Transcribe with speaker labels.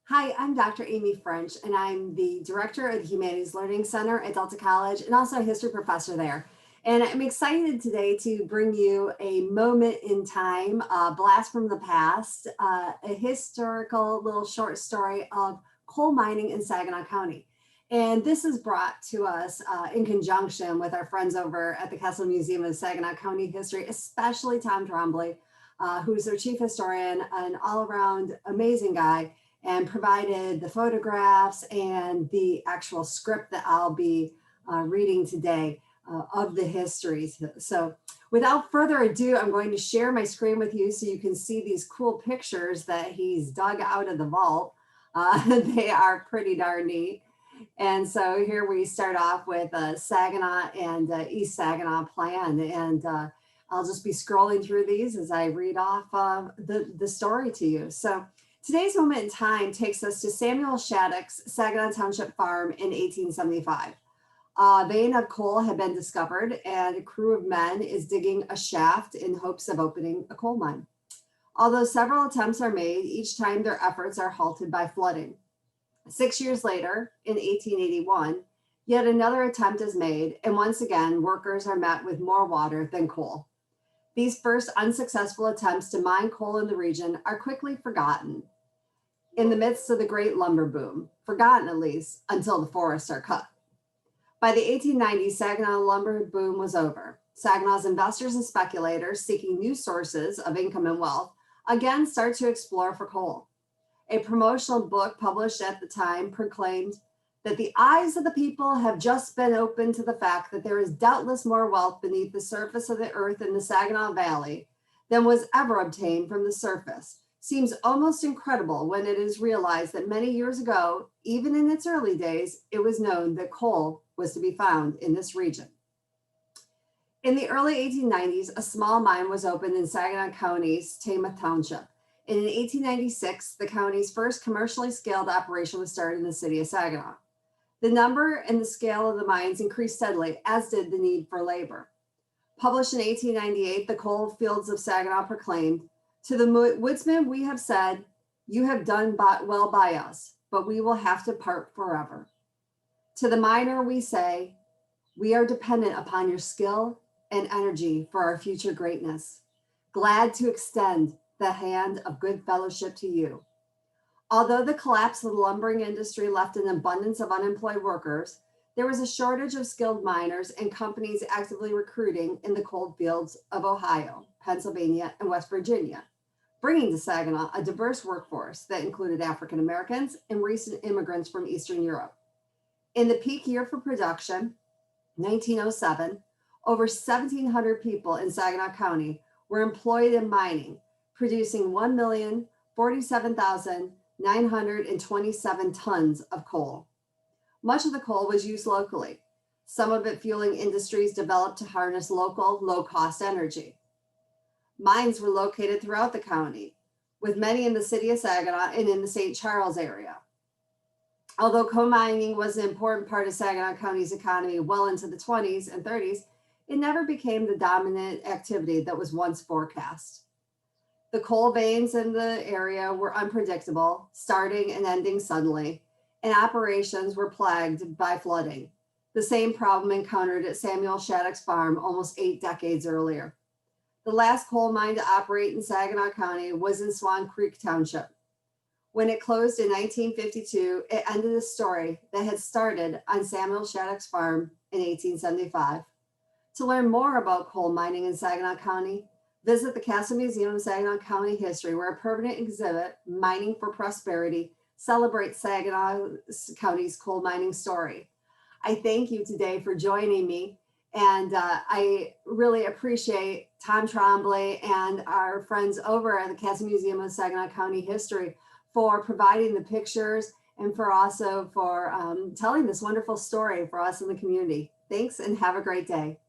Speaker 1: Hi, I'm Dr. Amy French, and I'm the director of the Humanities Learning Center at Delta College and also a history professor there. And I'm excited today to bring you a moment in time, a blast from the past, a historical little short story of coal mining in Saginaw County. And this is brought to us in conjunction with our friends over at the Castle Museum of Saginaw County History, especially Tom Trombley, who's their chief historian, an all around amazing guy, and provided the photographs and the actual script that I'll be reading today of the histories. So without further ado, I'm going to share my screen with you so you can see these cool pictures that he's dug out of the vault. They are pretty darn neat. And so here we start off with Saginaw and East Saginaw plan. And I'll just be scrolling through these as I read off the story to you. So today's moment in time takes us to Samuel Shattuck's Saginaw Township farm in 1875. A vein of coal had been discovered, and a crew of men is digging a shaft in hopes of opening a coal mine. Although several attempts are made, each time their efforts are halted by flooding. 6 years later, in 1881, yet another attempt is made, and once again, workers are met with more water than coal. These first unsuccessful attempts to mine coal in the region are quickly forgotten in the midst of the great lumber boom, forgotten at least until the forests are cut. By the 1890s, Saginaw lumber boom was over. Saginaw's investors and speculators seeking new sources of income and wealth again start to explore for coal. A promotional book published at the time proclaimed that the eyes of the people have just been opened to the fact that there is doubtless more wealth beneath the surface of the earth in the Saginaw Valley than was ever obtained from the surface. Seems almost incredible when it is realized that many years ago, even in its early days, it was known that coal was to be found in this region. In the early 1890s, a small mine was opened in Saginaw County's Tama Township. And in 1896, the county's first commercially scaled operation was started in the city of Saginaw. The number and the scale of the mines increased steadily, as did the need for labor. Published in 1898, the Coal Fields of Saginaw proclaimed, "To the woodsman we have said, you have done well by us, but we will have to part forever. To the miner we say, we are dependent upon your skill and energy for our future greatness. Glad to extend the hand of good fellowship to you." Although the collapse of the lumbering industry left an abundance of unemployed workers, there was a shortage of skilled miners and companies actively recruiting in the coal fields of Ohio, Pennsylvania, and West Virginia, bringing to Saginaw a diverse workforce that included African Americans and recent immigrants from Eastern Europe. In the peak year for production, 1907, over 1,700 people in Saginaw County were employed in mining, producing 1,047,927 tons of coal. Much of the coal was used locally, some of it fueling industries developed to harness local, low-cost energy. Mines were located throughout the county, with many in the city of Saginaw and in the St. Charles area. Although coal mining was an important part of Saginaw County's economy well into the 20s and 30s, it never became the dominant activity that was once forecast. The coal veins in the area were unpredictable, starting and ending suddenly, and operations were plagued by flooding, the same problem encountered at Samuel Shattuck's farm almost 8 decades earlier. The last coal mine to operate in Saginaw County was in Swan Creek Township. When it closed in 1952, it ended a story that had started on Samuel Shattuck's farm in 1875. To learn more about coal mining in Saginaw County, visit the Castle Museum of Saginaw County History, where a permanent exhibit, Mining for Prosperity, celebrates Saginaw County's coal mining story. I thank you today for joining me, and I really appreciate Tom Trombley and our friends over at the Castle Museum of Saginaw County History for providing the pictures and for also for telling this wonderful story for us in the community. Thanks and have a great day.